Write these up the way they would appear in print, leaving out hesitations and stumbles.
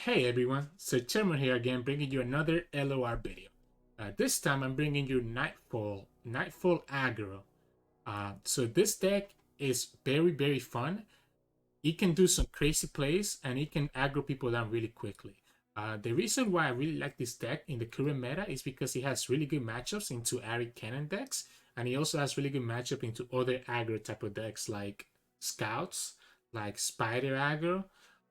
Hey everyone, Sirturmund here again, bringing you another LOR video. This time I'm bringing you Nightfall Aggro. So this deck is very fun. It can do some crazy plays and it can aggro people down really quickly. The reason why I really like this deck in the current meta is because it has really good matchups into Ahri Kennen decks, and it also has really good matchup into other aggro type of decks like Scouts, like Spider Aggro.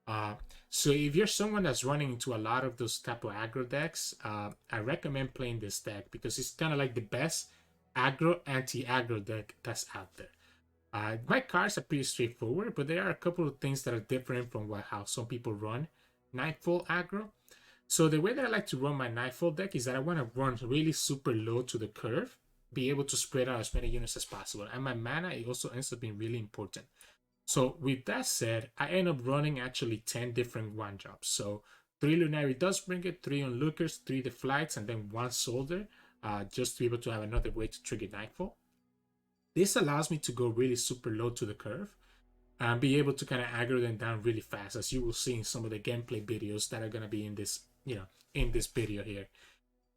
Uh, so if you're someone that's running into a lot of those type of aggro decks, I recommend playing this deck because it's kind of like the best aggro anti-aggro deck that's out there. My cards are pretty straightforward, but there are a couple of things that are different from how some people run Nightfall Aggro. So the way that I like to run my Nightfall deck is that I want to run really super low to the curve, be able to spread out as many units as possible. And my mana, it also ends up being really important. So with that said, I end up running actually 10 different one drops. So 3 Lunari Dustbringer, 3 Onlookers, 3 Deflights, and then 1 Soldier, just to be able to have another way to trigger Nightfall. This allows me to go really super low to the curve and be able to kind of aggro them down really fast, as you will see in some of the gameplay videos that are going to be in this, in this video here.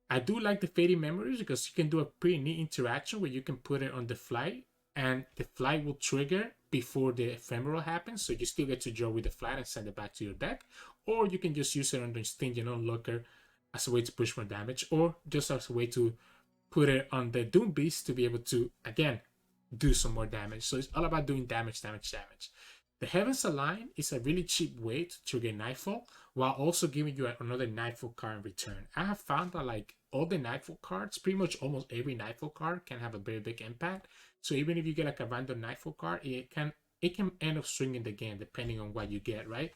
I do like the Fading Memories because you can do a pretty neat interaction where you can put it on the flight and the flight will trigger before the ephemeral happens, so you still get to draw with the flight and send it back to your deck, or you can just use it on the Stinging Onlooker as a way to push more damage, or just as a way to put it on the Doom Beast to be able to, again, do some more damage. So it's all about doing damage. The Heavens Align is a really cheap way to trigger Nightfall while also giving you another Nightfall card in return. I have found that like all the Nightfall cards, pretty much almost every Nightfall card can have a very big impact. So even if you get like a random Nightfall card, it can end up swinging the game depending on what you get, right?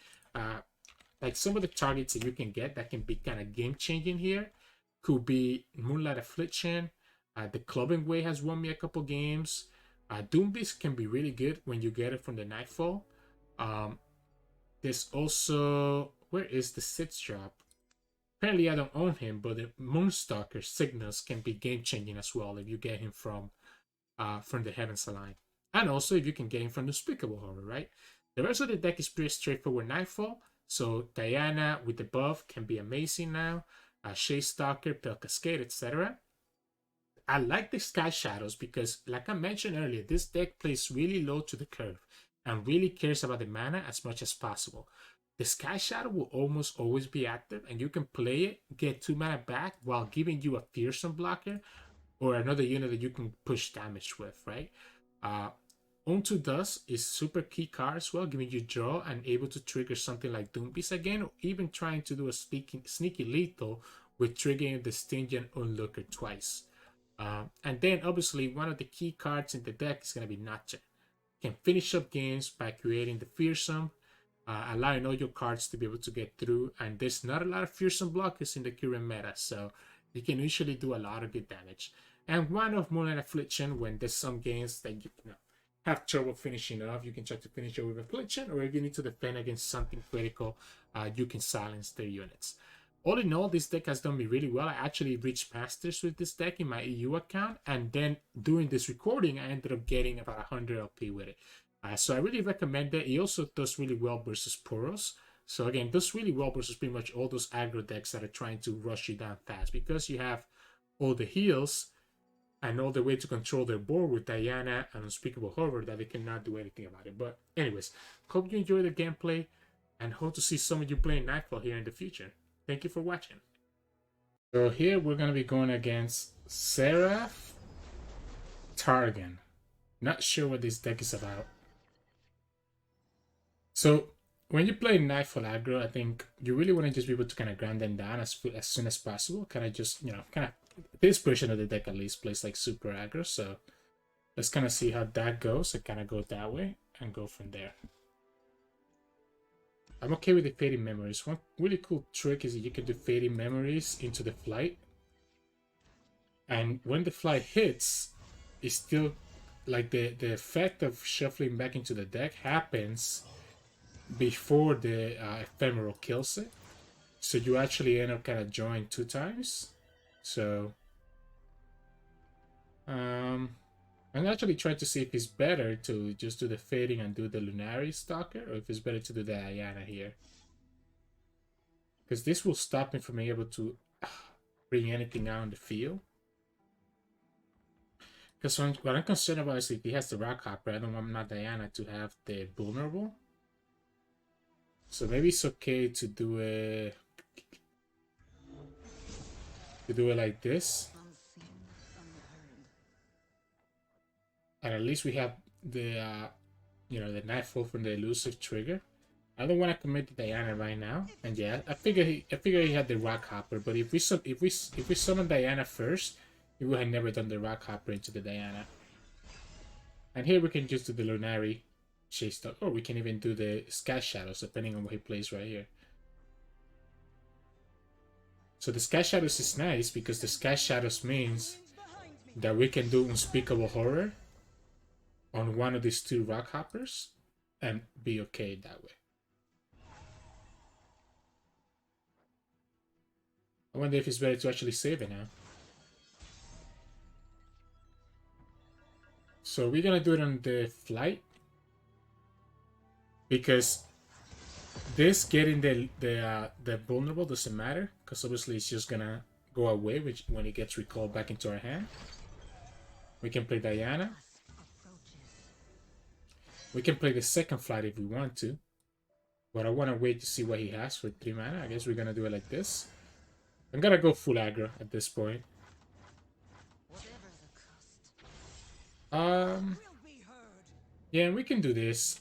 Like some of the targets that you can get that can be kind of game changing here could be Moonlight Affliction. The Clubbing Way has won me a couple games. Doom Beast can be really good when you get it from the Nightfall. There's also, where is the Sith drop? Apparently I don't own him, but the Moonstalker Signals can be game changing as well if you get him from the Heavens Align. And also if you can get him from the Unspeakable Horror, right? The rest of the deck is pretty straightforward Nightfall. So Diana with the buff can be amazing now. Shade Stalker, Pale Cascade, etc. I like the Sky Shadows because, like I mentioned earlier, this deck plays really low to the curve and really cares about the mana as much as possible. The Sky Shadow will almost always be active, and you can play it, get 2 mana back while giving you a fearsome blocker or another unit that you can push damage with, right? Onto Dust is super key card as well, giving you draw and able to trigger something like Doom Beast again, or even trying to do a sneaky lethal with triggering the Stinging Onlooker twice. And then obviously one of the key cards in the deck is going to be Nocturne. Can finish up games by creating the fearsome, allowing all your cards to be able to get through. And there's not a lot of fearsome blockers in the current meta, so you can usually do a lot of good damage. And one of Moonlight Affliction, when there's some games that you know, have trouble finishing off, you can try to finish it with Affliction, or if you need to defend against something critical, you can silence their units. All in all, this deck has done me really well. I actually reached Masters with this deck in my EU account, and then during this recording, I ended up getting about 100 LP with it. So I really recommend it. It also does really well versus Poros. So again, does really well versus pretty much all those aggro decks that are trying to rush you down fast, because you have all the heals and all the way to control their board with Diana and Unspeakable Horror that they cannot do anything about it. But anyways, hope you enjoy the gameplay and hope to see some of you playing Nightfall here in the future. Thank you for watching. So here we're going to be going against Xerath Targon. Not sure what this deck is about. So when you play Nightfall Aggro, I think you really want to just be able to kind of grind them down as soon as possible. Kind of just, kind of this version of the deck at least plays like super aggro. So let's kind of see how that goes. I kind of go that way and go from there. I'm okay with the Fading Memories. One really cool trick is that you can do Fading Memories into the flight. And when the flight hits, it's still like the effect of shuffling back into the deck happens before the ephemeral kills it. So you actually end up kind of drawing 2 times. So I'm actually trying to see if it's better to just do the Fading and do the Lunari Stalker, or if it's better to do the Ayana here. Because this will stop me from being able to bring anything out on the field. Because what I'm concerned about is if he has the Rock Hopper, I don't want my Diana to have the vulnerable. So maybe it's okay to do it like this. And at least we have the the Nightfall from the elusive trigger. I don't want to commit to Diana right now. And yeah, I figure he had the Rock Hopper, but if we summon Diana first, we would have never done the Rock Hopper into the Diana. And here we can just do the Lunari chase stuff. Or we can even do the Sky Shadows, depending on what he plays right here. So the Sky Shadows is nice because the Sky Shadows means that we can do Unspeakable Horror on one of these two Rock Hoppers and be okay that way. I wonder if it's better to actually save it now. So we're gonna do it on the flight because this getting the vulnerable doesn't matter because obviously it's just gonna go away when it gets recalled back into our hand. We can play Diana. We can play the second flight if we want to, but I want to wait to see what he has for 3 mana. I guess we're gonna do it like this. I'm gonna go full aggro at this point. Yeah, we can do this.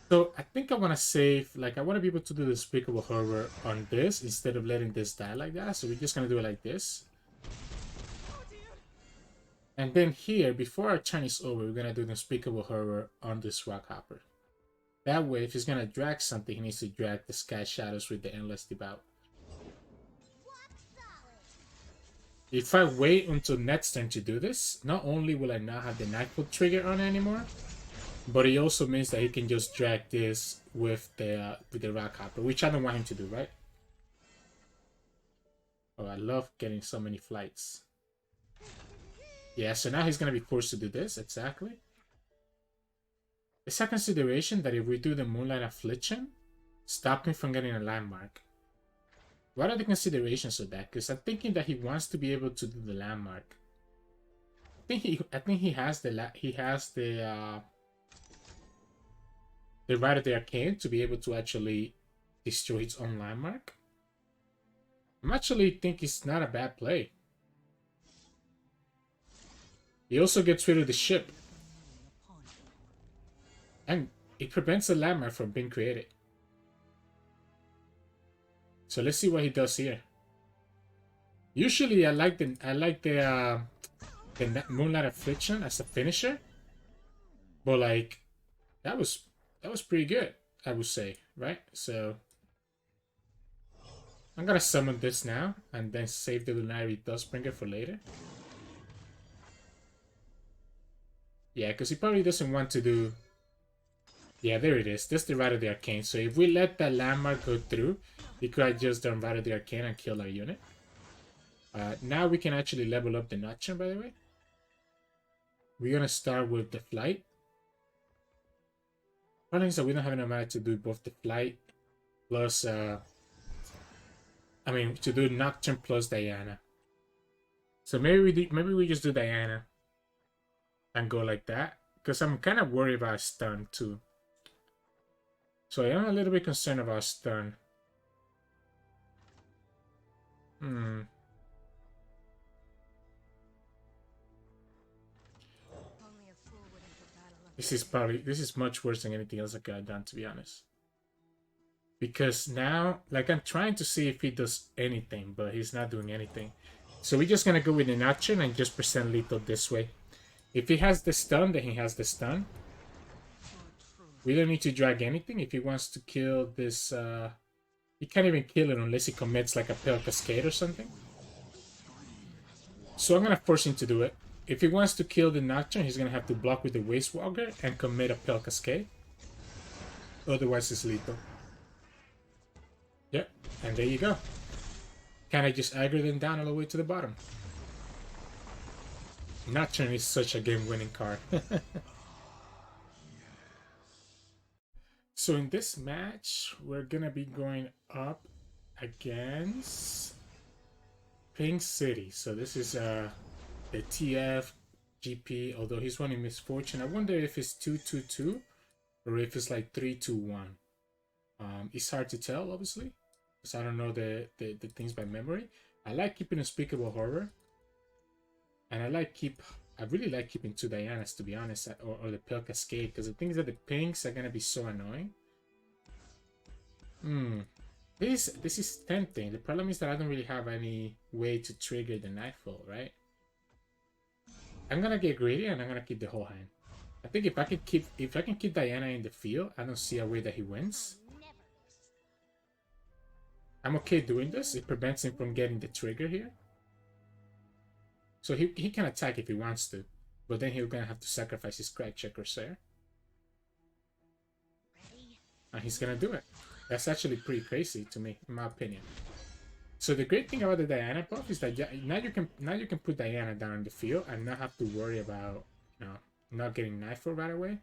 So I think I want to save, like I want to be able to do the Unspeakable Horror on this instead of letting this die like that. So we're just gonna do it like this. And then here, before our turn is over, we're gonna do the Unspeakable Horror on this Rock Hopper. That way, if he's gonna drag something, he needs to drag the Sky Shadows with the Endless Devout. If I wait until next turn to do this, not only will I not have the Nightfall trigger on anymore, but it also means that he can just drag this with the Rock Hopper, which I don't want him to do, right? Oh, I love getting so many flights. Yeah, so now he's gonna be forced to do this, exactly. It's a consideration that if we do the Moonlight Affliction, stop me from getting a landmark. What are the considerations of that? Because I'm thinking that he wants to be able to do the landmark. I think he has the Rite of the Arcane to be able to actually destroy its own landmark. I actually think it's not a bad play. He also gets rid of the ship. And it prevents the landmark from being created. So let's see what he does here. Usually I like the Moonlight Affliction as a finisher. But like that was pretty good, I would say, right? So I'm gonna summon this now and then save the Lunari Dustbringer for later. Yeah, because he probably doesn't want to do... Yeah, there it is. That's the Rite of the Arcane. So if we let that landmark go through, we could have just done Rite of the Arcane and kill our unit. Now we can actually level up the Nocturne, by the way. We're gonna start with the flight. Problem is that we don't have enough mana to do both the flight plus... I mean, to do Nocturne plus Diana. So maybe we just do Diana and go like that. Because I'm kind of worried about stun too. So I am a little bit concerned about stun. This is much worse than anything else I could have done, to be honest. Because now, like, I'm trying to see if he does anything, but he's not doing anything. So we're just gonna go with the Nocturne and just present lethal this way. If he has the stun, then he has the stun. We don't need to drag anything. If he wants to kill this, he can't even kill it unless he commits like a Pale Cascade or something. So I'm gonna force him to do it. If he wants to kill the Nocturne, he's gonna have to block with the Waste Walker and commit a Pale Cascade. Otherwise, it's lethal. Yep, and there you go. Can I just aggro them down all the way to the bottom? Nocturne is such a game-winning card. So in this match, we're gonna be going up against Pink City. So this is the TF GP, although he's running Misfortune. I wonder if it's 2-2-2 or if it's like 3-2-1. It's hard to tell, obviously, because I don't know the things by memory. I like keeping Unspeakable Horror, and I really like keeping 2 Dianas, to be honest, or the Pale Cascade, because the things that the pinks are gonna be so annoying. This is tempting. The problem is that I don't really have any way to trigger the Nightfall, right? I'm gonna get greedy and I'm gonna keep the whole hand. I think if I can keep Diana in the field, I don't see a way that he wins. I'm okay doing this. It prevents him from getting the trigger here. So he can attack if he wants to, but then he's gonna have to sacrifice his crack checkers there. And he's gonna do it. That's actually pretty crazy to me, in my opinion. So the great thing about the Diana buff is that now you can put Diana down in the field and not have to worry about, you know, not getting Nightfall right away.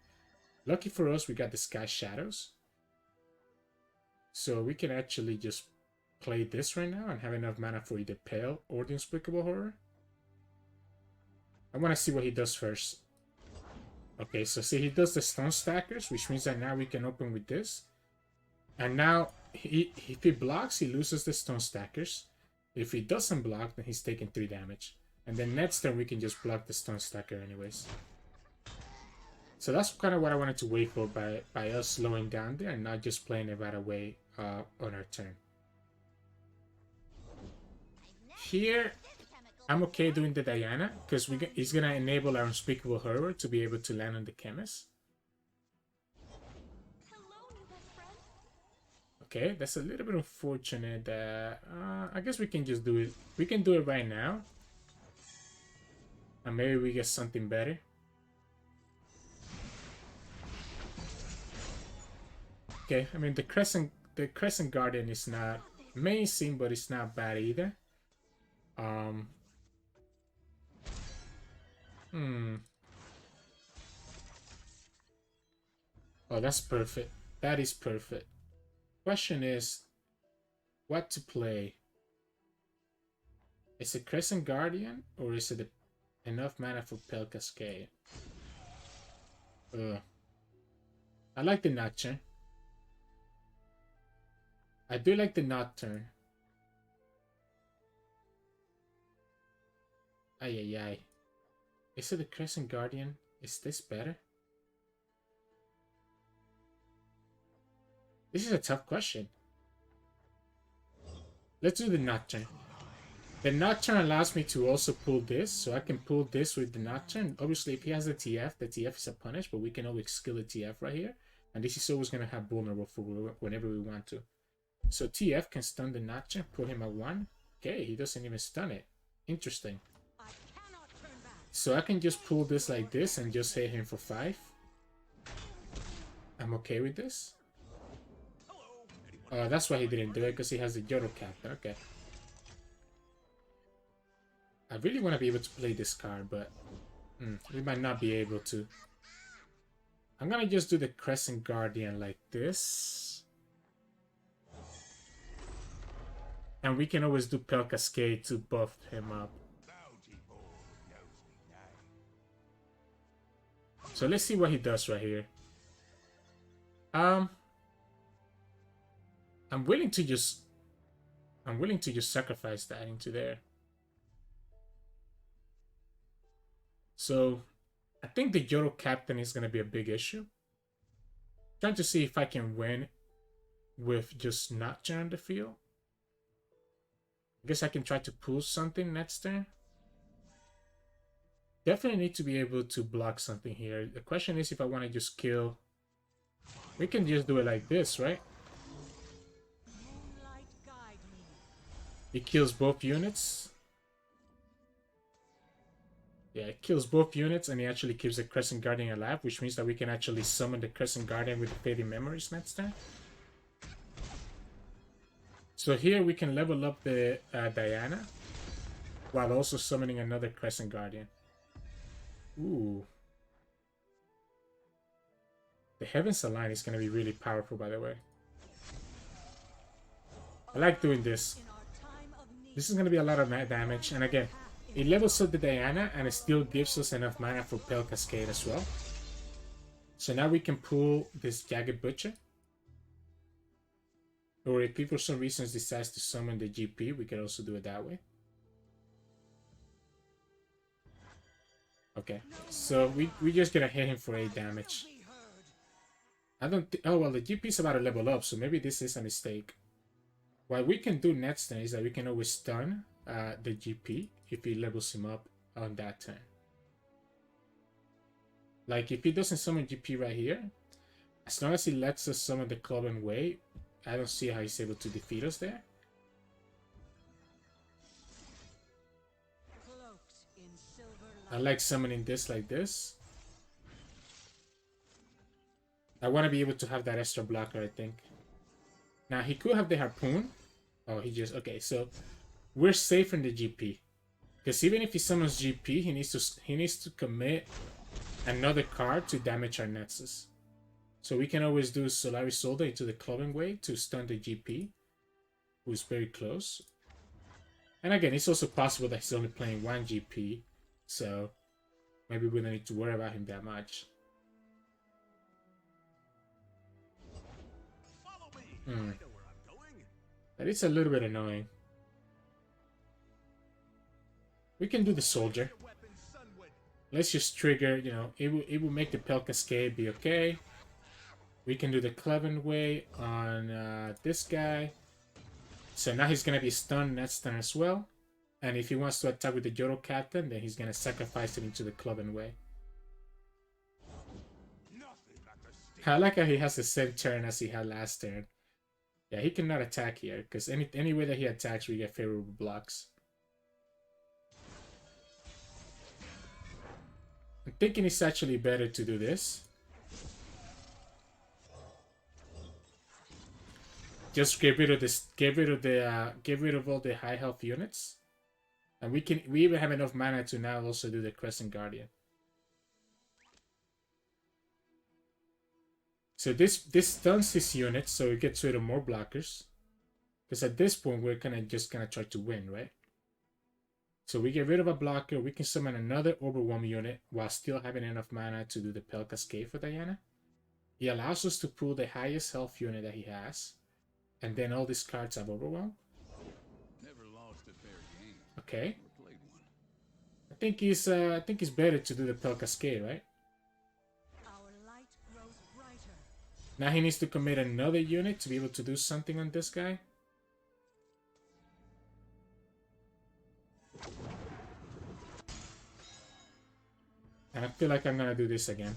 Lucky for us, we got the Sky Shadows, so we can actually just play this right now and have enough mana for either Pale or the Unspeakable Horror. I want to see what he does first. Okay, so see, he does the Stone Stackers, which means that now we can open with this. And now, if he blocks, he loses the Stone Stackers. If he doesn't block, then he's taking 3 damage. And then next turn, we can just block the Stone Stacker anyways. So that's kind of what I wanted to wait for by us slowing down there and not just playing it right away on our turn. Here, I'm okay doing the Diana, because he's going to enable our Unspeakable Horror to be able to land on the Chemist. Okay, that's a little bit unfortunate. I guess we can just do it. We can do it right now. And maybe we get something better. Okay, I mean the Crescent Guardian is not amazing, but it's not bad either. Oh, that's perfect. That is perfect. Question is, what to play? Is it Crescent Guardian or is it enough mana for Pale Cascade? I like the Nocturne. I do like the Nocturne. Ay, ay, ay. Is it the Crescent Guardian? Is this better? This is a tough question. Let's do the Nocturne. The Nocturne allows me to also pull this, so I can pull this with the Nocturne. Obviously, if he has the TF is a punish, but we can always skill the TF right here. And this is always going to have vulnerable for whenever we want to. So TF can stun the Nocturne, put him at 1. Okay, he doesn't even stun it. Interesting. So I can just pull this like this and just hit him for 5. I'm okay with this. That's why he didn't do it, because he has the Yoro Captain. Okay. I really want to be able to play this card, but we might not be able to. I'm going to just do the Crescent Guardian like this. And we can always do Pale Cascade to buff him up. So let's see what he does right here. I'm willing to just sacrifice that into there. So I think the Yoro Captain is gonna be a big issue. Trying to see if I can win with just Nocturne on the field. I guess I can try to pull something next turn. Definitely need to be able to block something here. The question is if I want to just kill. We can just do it like this, right? It kills both units. Yeah, it kills both units, and it actually keeps the Crescent Guardian alive, which means that we can actually summon the Crescent Guardian with the Fading Memories next turn. So here we can level up the Diana, while also summoning another Crescent Guardian. Ooh. The Heavens Align is going to be really powerful, by the way. I like doing this. This is going to be a lot of damage. And again, it levels up the Diana and it still gives us enough mana for Pale Cascade as well. So now we can pull this Jagged Butcher. Or if he for some reasons decides to summon the GP, we can also do it that way. Okay, so we just gonna hit him for 8 damage. I don't think... Oh, well, the GP is about to level up, so maybe this is a mistake. What we can do next turn is that we can always stun the GP if he levels him up on that turn. Like, if he doesn't summon GP right here, as long as he lets us summon the Club and Way, I don't see how he's able to defeat us there. I like summoning this like this. I want to be able to have that extra blocker, I think. Now, he could have the Harpoon. Oh, he just... Okay, so we're safe in the GP. Because even if he summons GP, he needs to commit another card to damage our Nexus. So we can always do Solaris Soldier into the Clubbing Way to stun the GP, who's very close. And again, it's also possible that he's only playing 1 GP, so maybe we don't need to worry about him that much. That is a little bit annoying. We can do the Soldier. Let's just trigger, you know, it will make the Pale Cascade be okay. We can do the Cleven Way on this guy. So now he's going to be stunned next turn as well. And if he wants to attack with the Yoro Captain, then he's going to sacrifice it into the Cleven Way. I like how he has the same turn as he had last turn. Yeah, he cannot attack here, because any way that he attacks, we get favorable blocks. I'm thinking it's actually better to do this. Just get rid of this. Get rid of all the high health units, and we even have enough mana to now also do the Crescent Guardian. So this stuns this unit, so it gets rid of more blockers. Because at this point we're just gonna try to win, right? So we get rid of a blocker. We can summon another Overwhelm unit while still having enough mana to do the Pale Cascade for Diana. He allows us to pull the highest health unit that he has. And then all these cards have Overwhelm. Never lost a fair game. Okay. I think it's better to do the Pale Cascade, right? Our light grows brighter. Now he needs to commit another unit to be able to do something on this guy. And I feel like I'm gonna do this again.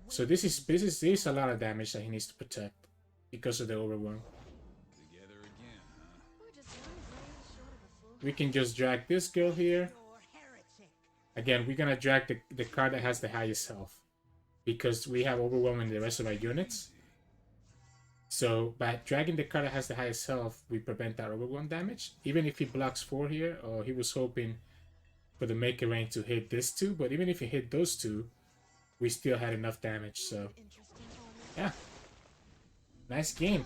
So this is a lot of damage that he needs to protect because of the Overwhelm. We can just drag this girl here. Again, we're gonna drag the card that has the highest health because we have Overwhelm in the rest of our units. So by dragging the card that has the highest health, we prevent that Overwhelm damage. Even if he blocks 4 here, or he was hoping for the Maker Rain to hit this 2, but even if he hit those 2, we still had enough damage, so yeah. Nice game.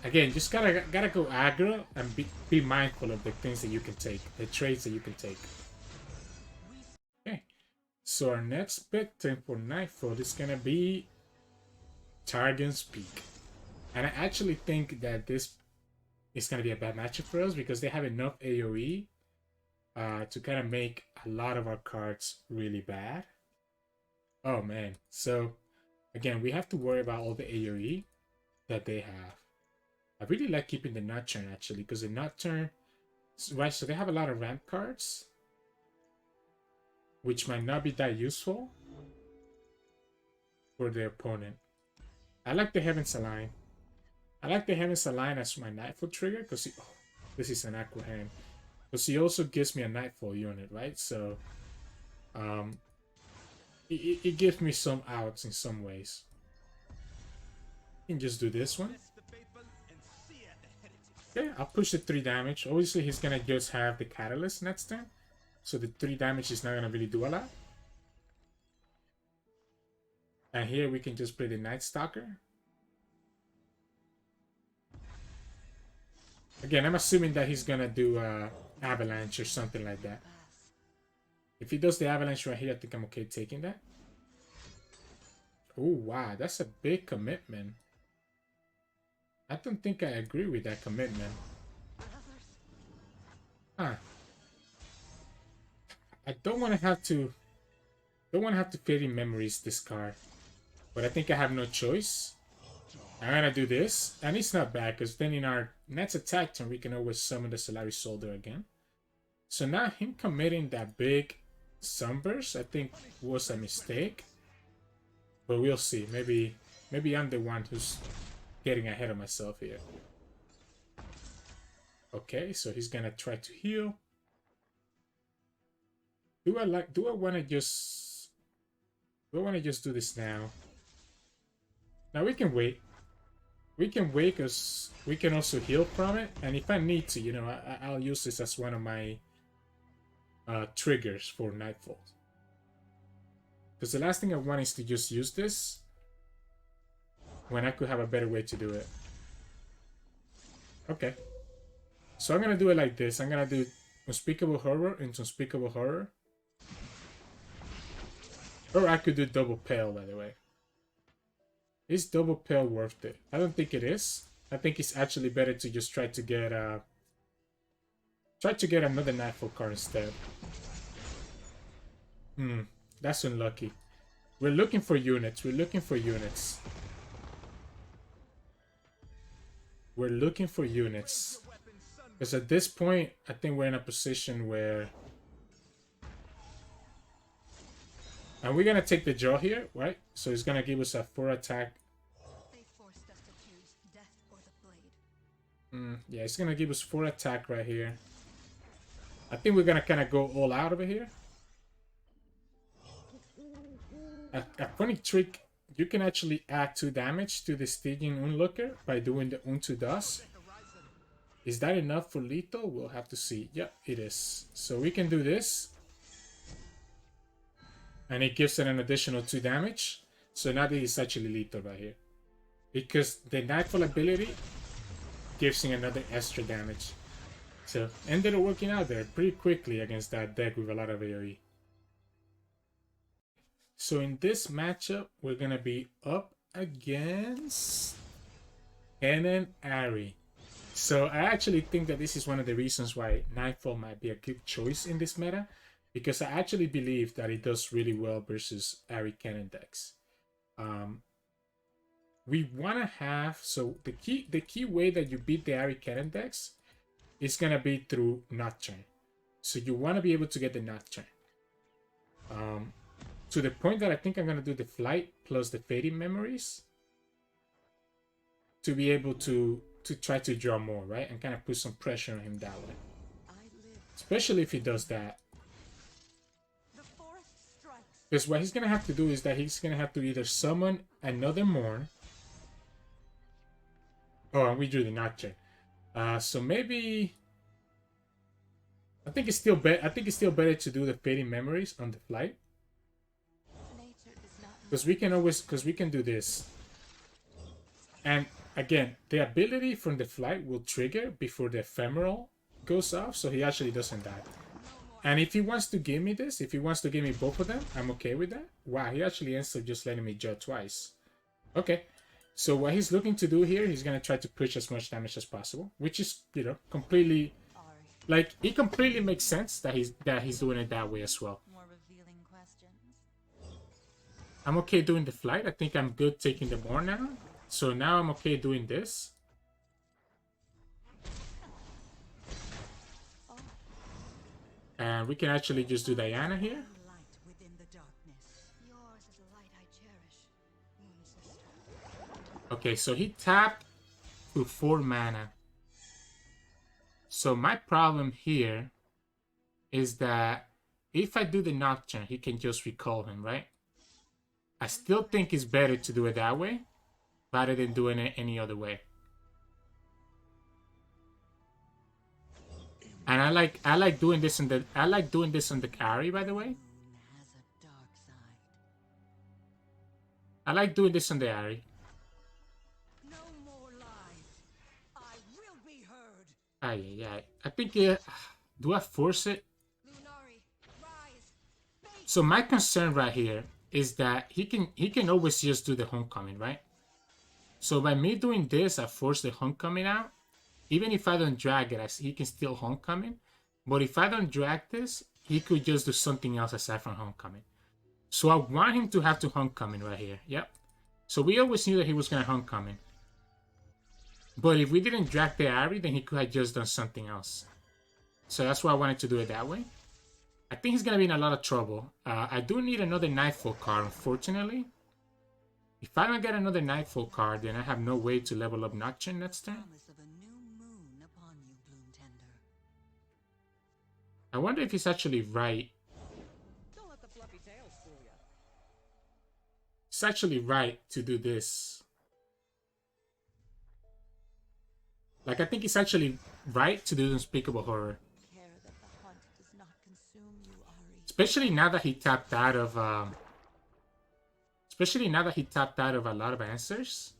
Again, just gotta go aggro and be mindful of the things that you can take, the trades that you can take. Okay. So our next victim for Nightfall is gonna be Targon's Peak. And I actually think that this is gonna be a bad matchup for us because they have enough AoE to kind of make a lot of our cards really bad. Oh man, so again, we have to worry about all the AoE that they have. I really like keeping the Nocturne actually, because the Nocturne, right, so they have a lot of ramp cards, which might not be that useful for the opponent. I like the Heaven's Align. I like the Heaven's Align as my Nightfall trigger, because this is an Aqua Hand. Because he also gives me a Nightfall unit, right? So, it gives me some outs in some ways. You can just do this one. Okay, I'll push the 3 damage. Obviously, he's gonna just have the Catalyst next turn. So the 3 damage is not gonna really do a lot. And here we can just play the Night Stalker. Again, I'm assuming that he's gonna do Avalanche or something like that. If he does the Avalanche right here, I think I'm okay taking that. Oh, wow, that's a big commitment. I don't think I agree with that commitment. Huh. I don't want to have to Fading Memories this card. But I think I have no choice. I'm gonna do this. And it's not bad, because then in our next attack turn, we can always summon the Solaris Soldier again. So now him committing that big Sunburst, I think, was a mistake. But we'll see. Maybe I'm the one who's getting ahead of myself here. Okay, so he's gonna try to heal. Do I wanna just do this now? Now we can wait. We can wait because we can also heal from it. And if I need to, you know, I'll use this as one of my triggers for Nightfall. Because the last thing I want is to just use this when I could have a better way to do it. Okay. So I'm going to do it like this. I'm going to do Unspeakable Horror into Unspeakable Horror. Or I could do Double Pale, by the way. Is Double Pale worth it? I don't think it is. I think it's actually better to just try to get another Nightfall card instead. That's unlucky. We're looking for units. We're looking for units. We're looking for units. Because at this point, I think we're in a position where... And we're going to take the draw here, right? So it's going to give us a 4 attack. They forced us to choose death or the blade. Yeah, it's going to give us 4 attack right here. I think we're going to kind of go all out over here. A funny trick, you can actually add 2 damage to the Stygian Onlooker by doing the Unto Dust. Is that enough for lethal? We'll have to see. Yep, it is. So we can do this. And it gives it an additional 2 damage. So now this is actually lethal right here. Because the Nightfall ability gives him another extra damage. So ended up working out there pretty quickly against that deck with a lot of AoE. So in this matchup, we're going to be up against Kennen Ahri. So I actually think that this is one of the reasons why Nightfall might be a good choice in this meta. Because I actually believe that it does really well versus Ahri Kennen decks. We want to have... So the key way that you beat the Ahri Kennen decks is going to be through Nocturne. So you want to be able to get the Nocturne. To the point that I think I'm going to do the Flight plus the Fading Memories. To be able to try to draw more, right? And kind of put some pressure on him that way. Especially if he does that. Because what he's going to have to do is that he's going to have to either summon another Morn. Oh, and we drew the Nocturne. So maybe... I think it's still better to do the Fading Memories on the Flight. Because we can do this. And again, the ability from the Flight will trigger before the Ephemeral goes off. So he actually doesn't die. And if he wants to give me this, if he wants to give me both of them, I'm okay with that. Wow, he actually ends up just letting me draw twice. Okay, so what he's looking to do here, he's going to try to push as much damage as possible. Which is, you know, completely... Like, it completely makes sense that he's doing it that way as well. I'm okay doing the Flight. I think I'm good taking the Morn now. So now I'm okay doing this. And we can actually just do Diana here. Okay, so he tapped to 4 mana. So my problem here is that if I do the Nocturne, he can just recall him, right? I still think it's better to do it that way rather than doing it any other way. And I like doing this on the Ahri, by the way. I like doing this on the Ahri. No more lies. I will be heard. Ay. I think, do I force it? Lunari, rise. Face So my concern right here is that he can always just do the homecoming, right? So by me doing this, I force the homecoming out. Even if I don't drag it, he can still homecoming. But if I don't drag this, he could just do something else aside from homecoming. So I want him to have to homecoming right here. Yep. So we always knew that he was going to homecoming. But if we didn't drag the Ahri, then he could have just done something else. So that's why I wanted to do it that way. I think he's going to be in a lot of trouble. I do need another Nightfall card, unfortunately. If I don't get another Nightfall card, then I have no way to level up Nocturne next turn. promise of a new moon upon you, Bloom Tender. I wonder if he's actually right. Don't let the fluffy tails fool you. It's actually right to do this. Like, I think it's actually right to do Unspeakable Horror. Care that the hunt does not consume you, Ahri. Especially now that he tapped out of... especially now that he tapped out of a lot of answers.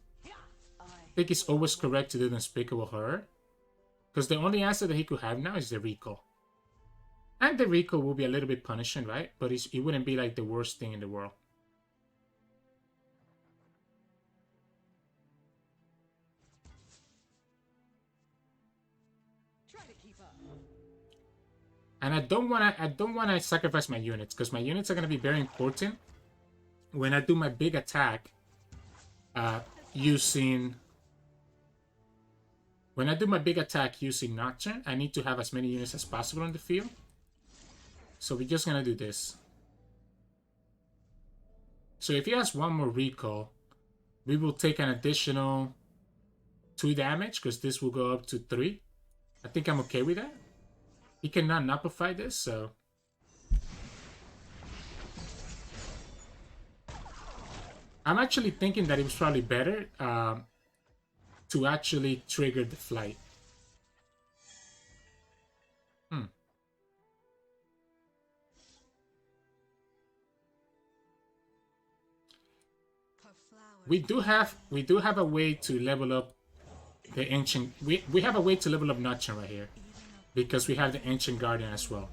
I think it's always correct to do the Unspeakable Horror. Because the only answer that he could have now is the Recall. And the Recall will be a little bit punishing, right? But it wouldn't be like the worst thing in the world. Try to keep up. And I don't wanna sacrifice my units, because my units are gonna be very important when I do my big attack using Nocturne. I need to have as many units as possible on the field. So we're just gonna do this. So if he has one more recall, we will take an additional 2 damage, because this will go up to 3. I think I'm okay with that. He cannot nullify this, so... I'm actually thinking that it was probably better to actually trigger the flight. We do have a way to level up the ancient. We have a way to level up Nocturne right here, because we have the Ancient Guardian as well.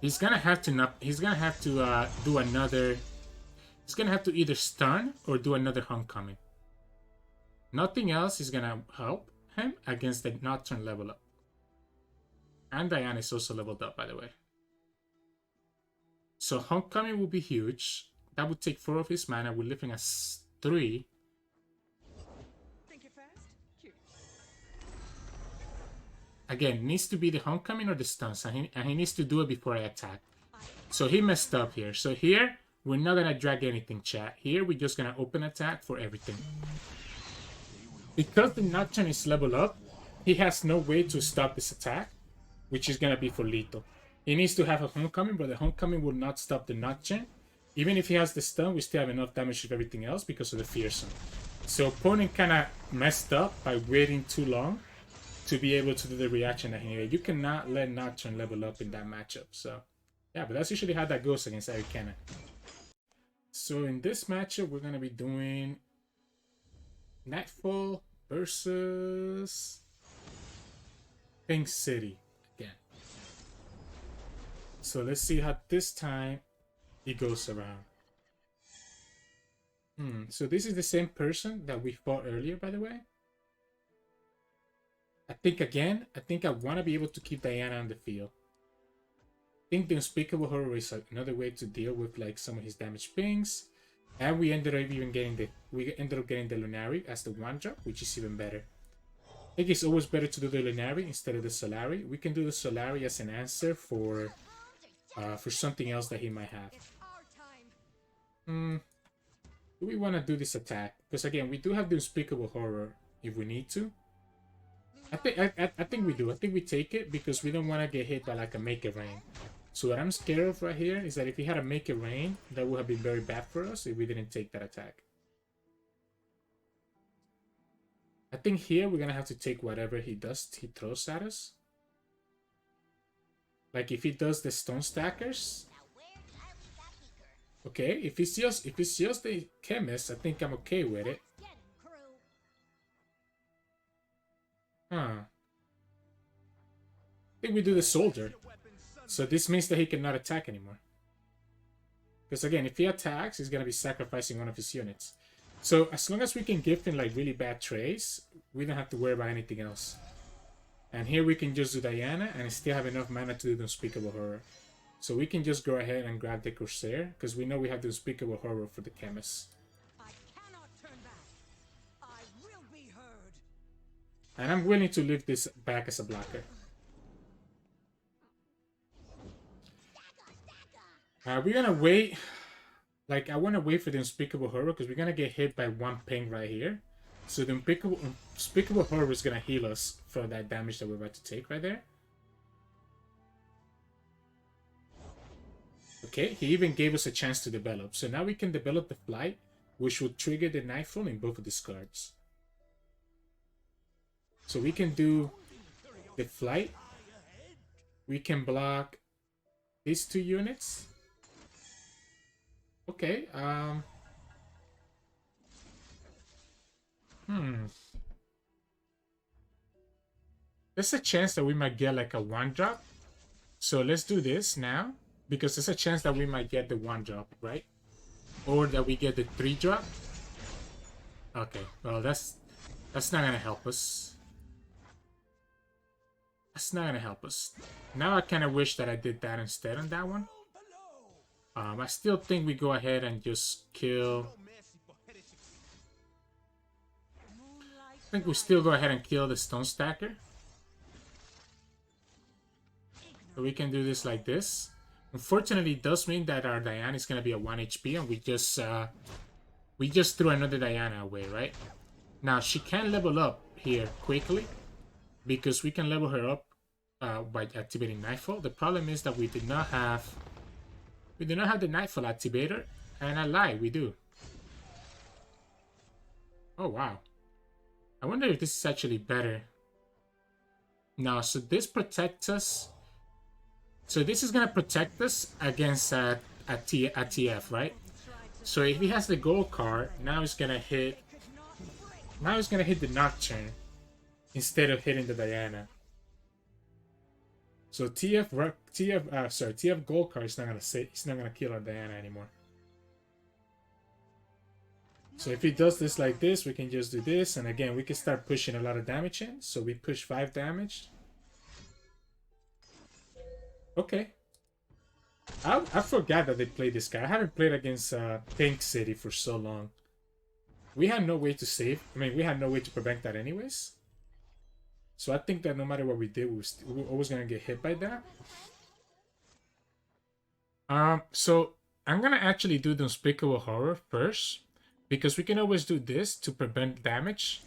He's gonna have to do another. He's gonna have to either stun or do another homecoming. Nothing else is gonna help him against the Nocturne level up. And Diana is also leveled up, by the way. So homecoming will be huge. That would take 4 of his mana. We're looking at 3. Think you're fast? Cute. Again, needs to be the homecoming or the stuns, and he needs to do it before I attack. So he messed up here. So here, we're not gonna drag anything, chat. Here, we're just gonna open attack for everything. Because the Nocturne is leveled up, he has no way to stop this attack, which is gonna be for lethal. He needs to have a homecoming, but the homecoming will not stop the Nocturne. Even if he has the stun, we still have enough damage with everything else because of the fearsome. So opponent kind of messed up by waiting too long to be able to do the reaction that he needed. You cannot let Nocturne level up in that matchup. So yeah, but that's usually how that goes against Ahri Kennen. So in this matchup, we're going to be doing Nightfall versus Pink City again. So let's see how this time it goes around. So this is the same person that we fought earlier, by the way. I think I want to be able to keep Diana on the field. I think the Unspeakable Horror is another way to deal with like some of his damage pings. And we ended up getting the Lunari as the 1-drop, which is even better. I think it's always better to do the Lunari instead of the Solari. We can do the Solari as an answer for something else that he might have. Do we want to do this attack? Because again, we do have the Unspeakable Horror if we need to. I think we do. I think we take it because we don't want to get hit by like a Make It Rain. So what I'm scared of right here is that if he had a Make It Rain, that would have been very bad for us if we didn't take that attack. I think here we're gonna have to take whatever he throws at us. Like if he does the Stone Stackers, Okay, if it's just the chemist, I think I'm okay with it. Huh. I think we do the soldier. So this means that he cannot attack anymore. Because again, if he attacks, he's gonna be sacrificing one of his units. So as long as we can give him like really bad trays, we don't have to worry about anything else. And here we can just do Diana and still have enough mana to do the Unspeakable Horror. So we can just go ahead and grab the Corsair, because we know we have the Unspeakable Horror for the Chemist. I cannot turn back. I will be heard. And I'm willing to leave this back as a blocker. We're gonna wait. Like, I want to wait for the Unspeakable Horror, because we're gonna get hit by one ping right here. So the Unspeakable Horror is gonna heal us for that damage that we're about to take right there. Okay, he even gave us a chance to develop. So now we can develop the Flight, which will trigger the Nightfall in both of these cards. So we can do the Flight. We can block these 2 units. Okay, there's a chance that we might get like a 1-drop. So let's do this now, because there's a chance that we might get the 1-drop, right? Or that we get the 3-drop. Okay, well that's not gonna help us. That's not gonna help us. Now I kind of wish that I did that instead on that one. I still think we go ahead and just kill. I think we still go ahead and kill the Stone Stacker. So we can do this like this. Unfortunately, it does mean that our Diana is gonna be at 1 HP, and we just threw another Diana away, right? Now she can level up here quickly, because we can level her up by activating Nightfall. The problem is that we do not have the Nightfall activator, and I lie, we do. Oh wow. I wonder if this is actually better. Now, so this protects us. So this is gonna protect us against a TF, right? So if he has the gold card, now he's gonna hit. Now he's gonna hit the Nocturne instead of hitting the Diana. So TF gold card is not gonna say, he's not gonna kill our Diana anymore. So if he does this like this, we can just do this, and again we can start pushing a lot of damage in. So we push 5 damage. Okay. I forgot that they played this guy. I haven't played against Pink City for so long. We had no way to save. I mean, we had no way to prevent that anyways. So I think that no matter what we did, we were always gonna get hit by that. So I'm gonna actually do the Unspeakable Horror first, because we can always do this to prevent damage.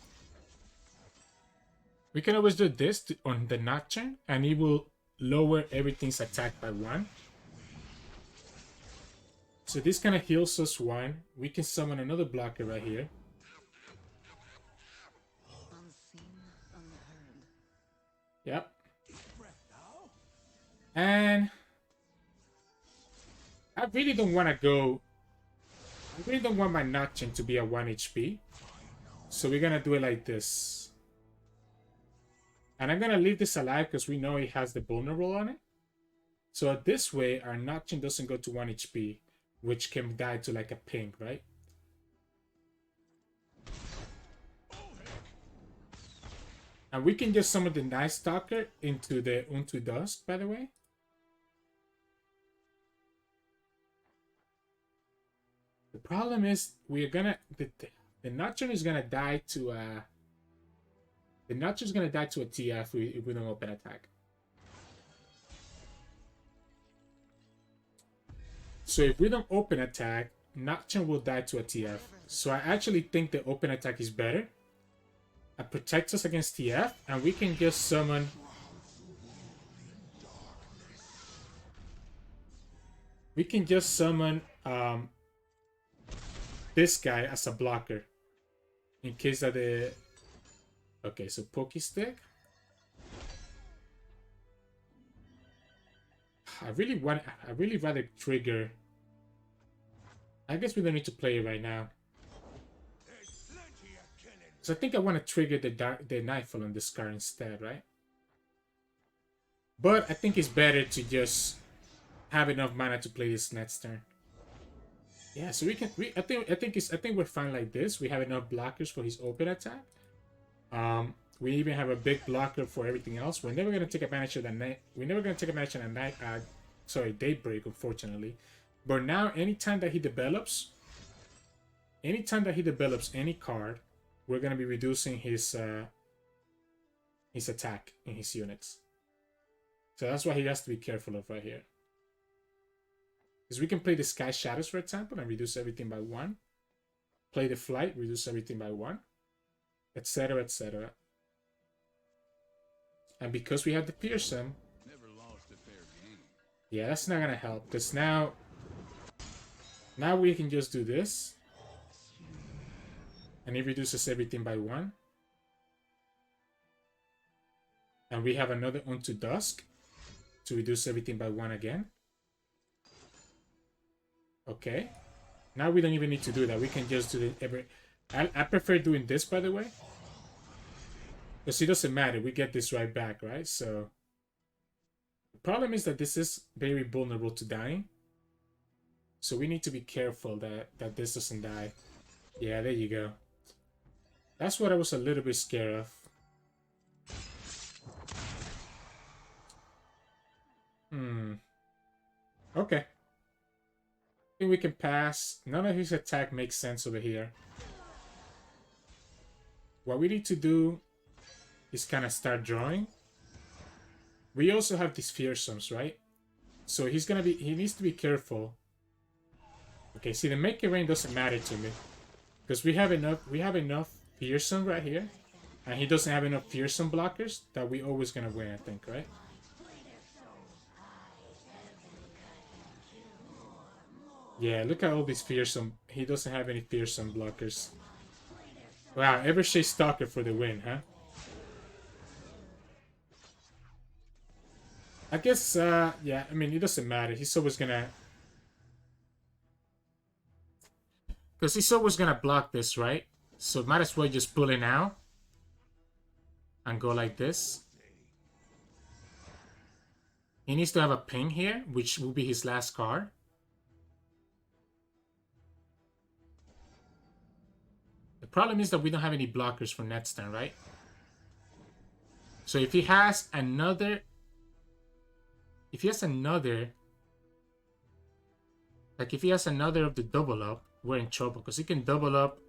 We can always do this on the Nocturne, and it will lower everything's attack by 1. So this kind of heals us 1. We can summon another blocker right here. Yep. And I really don't want to go. I really don't want my Nocturne to be at 1 HP. So we're going to do it like this. And I'm going to leave this alive because we know it has the vulnerable on it. So this way, our Nocturne doesn't go to 1 HP, which can die to like a pink, right? And we can just summon the Night Stalker into the Unto Dusk, by the way. The problem is we're gonna the Nocturne is gonna die to the Nocturne is gonna die to a TF if we don't open attack. So if we don't open attack, Nocturne will die to a TF. So I actually think the open attack is better. It protects us against TF, and we can just summon. We can just summon this guy as a blocker in case that the. Okay, so Pokey Stick. I really rather trigger. I guess we don't need to play it right now. So I think I want to trigger the Nightfall on this card instead, right? But I think it's better to just have enough mana to play this next turn. Yeah, so we can. I think we're fine like this. We have enough blockers for his open attack. We even have a big blocker for everything else. We're never gonna take advantage of that night. We're never gonna take advantage of that night. Daybreak, unfortunately. But now, anytime that he develops any card, we're gonna be reducing his attack in his units. So that's why he has to be careful of right here. Because we can play the Sky Shadows, for example, and reduce everything by 1. Play the Flight, reduce everything by 1. Etc, etc. And because we have the fearsome, yeah, that's not gonna help. Because now we can just do this. And it reduces everything by 1. And we have another Unto Dusk to reduce everything by 1 again. Okay. Now we don't even need to do that. We can just do it I prefer doing this, by the way. Because it doesn't matter. We get this right back, right? So the problem is that this is very vulnerable to dying. So we need to be careful that this doesn't die. Yeah, there you go. That's what I was a little bit scared of. Okay. I think we can pass. None of his attack makes sense over here. What we need to do is kind of start drawing. We also have these fearsomes, right? So he needs to be careful. Okay, see, the make it rain doesn't matter to me. Because we have enough fearsome right here. And he doesn't have enough fearsome blockers that we always gonna win, I think, right? Yeah, look at all these fearsome. He doesn't have any fearsome blockers. Wow, Evershade Stalker for the win, huh? I guess, yeah, I mean, it doesn't matter. He's always gonna... Because he's always gonna block this, right? So might as well just pull it now. And go like this. He needs to have a ping here, which will be his last card. The problem is that we don't have any blockers for next turn, right? So if he has another... If he has another... Like, if he has another of the double up, we're in trouble. Because he can double up...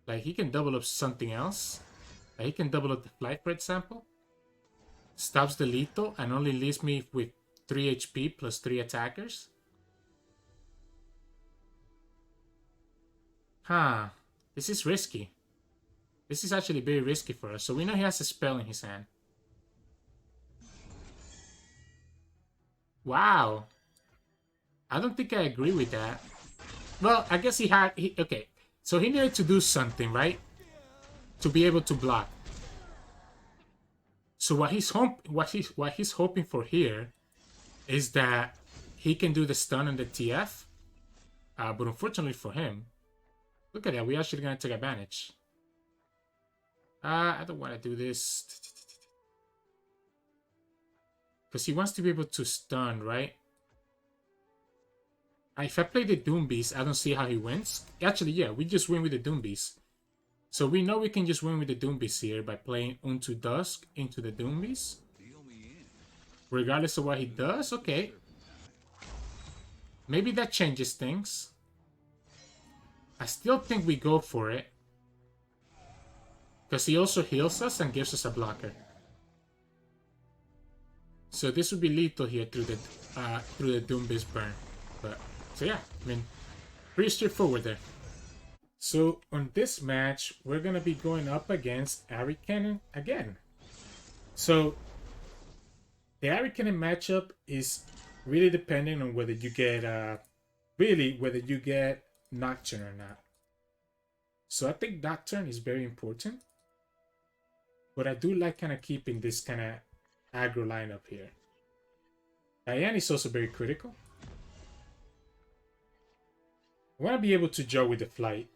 Like, he can double up something else. Like, he can double up the Flight, for example. Stops the lethal and only leaves me with 3 HP plus 3 attackers. Huh. This is risky. This is actually very risky for us. So we know he has a spell in his hand. Wow. I don't think I agree with that. Well, I guess okay. So he needed to do something, right? To be able to block. So what he's hoping for here is that he can do the stun and the TF. But unfortunately for him, look at that. We're actually going to take advantage. I don't want to do this. Because he wants to be able to stun, right? If I play the Doom Beast, I don't see how he wins. Actually, yeah, we just win with the Doom Beast. So we know we can just win with the Doom Beast here by playing Unto Dusk into the Doom Beast. Regardless of what he does, okay. Maybe that changes things. I still think we go for it. Because he also heals us and gives us a blocker. So this would be lethal here through the Doom Beast burn. But so yeah, I mean, pretty straightforward there. So on this match, we're gonna be going up against Ahri Kennen again. So the Ahri Kennen matchup is really depending on whether you get whether you get Nocturne or not. So I think Nocturne is very important. But I do like kind of keeping this kind of aggro lineup here. Diane is also very critical. I want to be able to draw with the flight.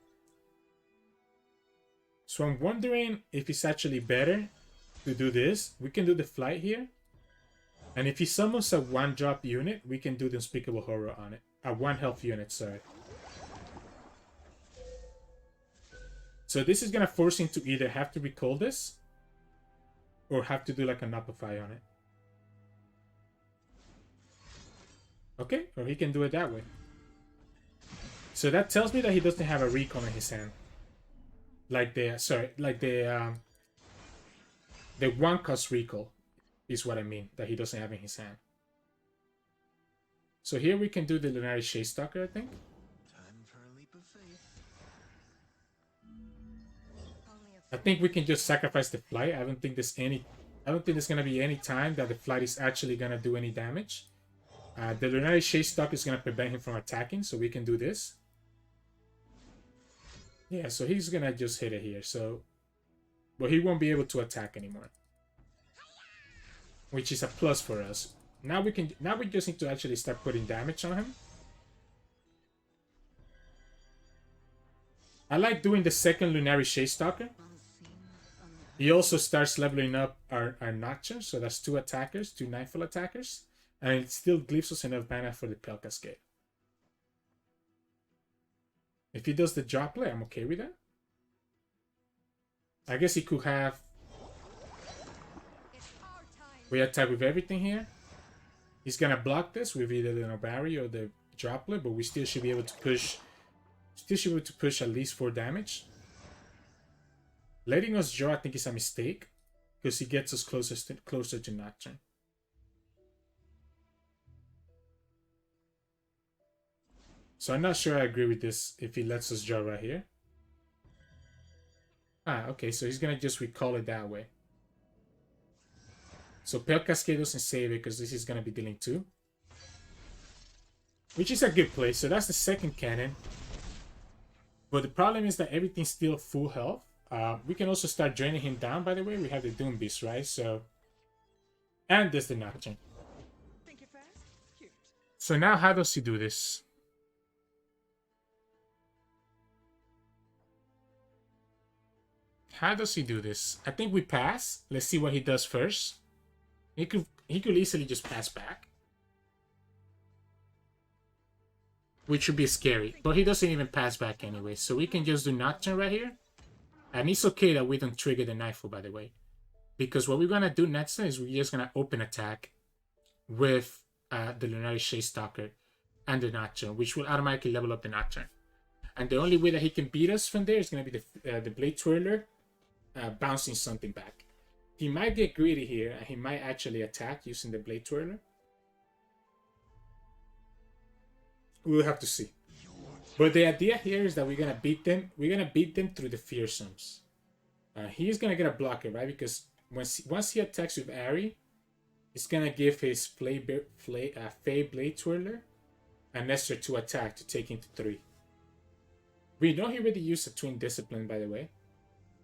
So I'm wondering if it's actually better to do this. We can do the flight here. And if he summons a 1-drop unit, we can do the Unspeakable Horror on it. A 1 health unit, sorry. So this is going to force him to either have to recall this or have to do like an Amplify on it. Okay, or he can do it that way. So that tells me that he doesn't have a recall in his hand. Like the, sorry, like the 1-cost recall is what I mean, that he doesn't have in his hand. So here we can do the Lunari Shadestalker, I think. Time for a leap of faith. I think we can just sacrifice the flight. I don't think there's gonna be any time that the flight is actually gonna do any damage. The Lunari Shadestalker is gonna prevent him from attacking, so we can do this. Yeah, so he's gonna just hit it here. So, but he won't be able to attack anymore, which is a plus for us. Now we just need to actually start putting damage on him. I like doing the second Lunari Shadestalker. He also starts leveling up our Nocturne, so that's 2 attackers, 2 Nightfall attackers, and it still gives us enough mana for the Pale Cascade. If he does the drop play, I'm okay with that. I guess he could have... We attack with everything here. He's gonna block this with either the Nobari or the Droplet, but we still should be able to push. Still should be able to push at least 4 damage. Letting us draw, I think, is a mistake because he gets us closer to Nocturne. So I'm not sure I agree with this if he lets us draw right here. Ah, okay, so he's gonna just recall it that way. So Pale Cascade doesn't save it because this is gonna be dealing 2. Which is a good play. So that's the second cannon. But the problem is that everything's still full health. We can also start draining him down, by the way. We have the Doom Beast, right? So, and there's the Nocturne. Think you're fast? Cute. So now how does he do this? How does he do this? I think we pass. Let's see what he does first. He could easily just pass back, which would be scary. But he doesn't even pass back anyway, so we can just do Nocturne right here. And it's okay that we don't trigger the Nightfall, by the way, because what we're gonna do next is we're just gonna open attack with the Lunari Shadestalker and the Nocturne, which will automatically level up the Nocturne. And the only way that he can beat us from there is gonna be the Blade Twirler bouncing something back. He might get greedy here, and he might actually attack using the Blade Twirler. We'll have to see. But the idea here is that we're gonna beat them. We're gonna beat them through the fearsomes. He's gonna get a blocker, right? Because once he attacks with Ahri, it's gonna give his Fey Blade Twirler an extra 2 attack to take him to 3. We know he already used a Twin Discipline, by the way,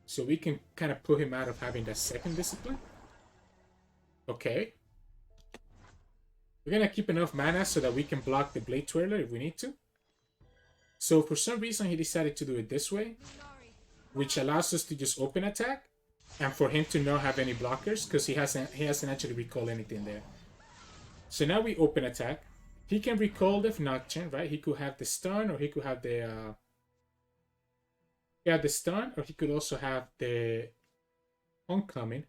so we can kind of put him out of having that second discipline. Okay. We're gonna keep enough mana so that we can block the Blade Twirler if we need to. So for some reason he decided to do it this way, which allows us to just open attack, and for him to not have any blockers because he hasn't actually recalled anything there. So now we open attack. He can recall the Nocturne, right? He could have the stun, or he could have the stun, or he could also have the oncoming.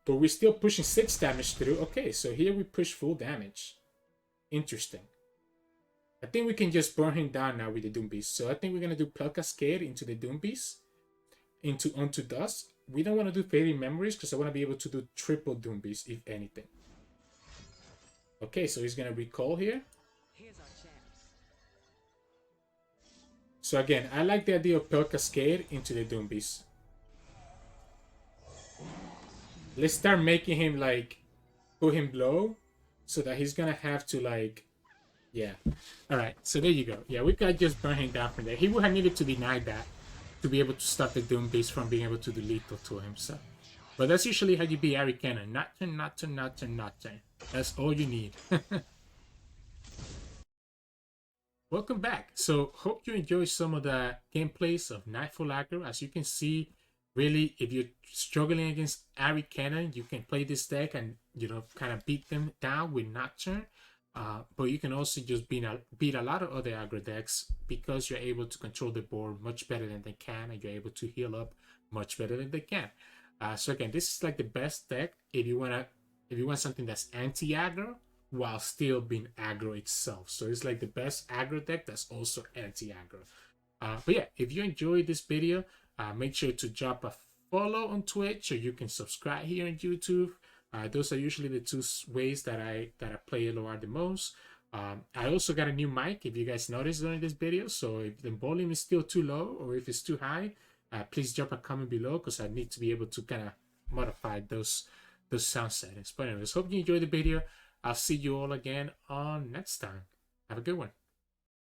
But we're still pushing 6 damage through. Okay, so here we push full damage. Interesting. I think we can just burn him down now with the Doom Beast. So I think we're gonna do Pale Cascade into the Doom Beast, onto Dust. We don't want to do Fading Memories because I want to be able to do triple Doom Beast if anything. Okay, so he's gonna recall here. Here's our chance. So again, I like the idea of Pale Cascade into the Doom Beast. Let's start making him like put him low so that he's gonna have to like, yeah. Alright, so there you go. Yeah, we could just burn him down from there. He would have needed to deny that to be able to stop the Doom Beast from being able to do lethal to him. So, but that's usually how you beat Ahri Kennen. Nocturne, Nocturne, Nocturne, Nocturne. That's all you need. Welcome back. So hope you enjoy some of the gameplays of Nightfall Aggro. As you can see, really, if you're struggling against Ahri Kennen, you can play this deck and, you know, kind of beat them down with Nocturne. But you can also just beat a lot of other aggro decks because you're able to control the board much better than they can, and you're able to heal up much better than they can. So again, this is like the best deck if you want something that's anti-aggro while still being aggro itself. So it's like the best aggro deck that's also anti-aggro. But yeah, if you enjoyed this video, make sure to drop a follow on Twitch, or you can subscribe here on YouTube. Those are usually the two ways that I play LOR the most. I also got a new mic, if you guys noticed during this video. So if the volume is still too low or if it's too high, please drop a comment below, because I need to be able to kind of modify those sound settings. But anyways, hope you enjoyed the video. I'll see you all again on next time. Have a good one.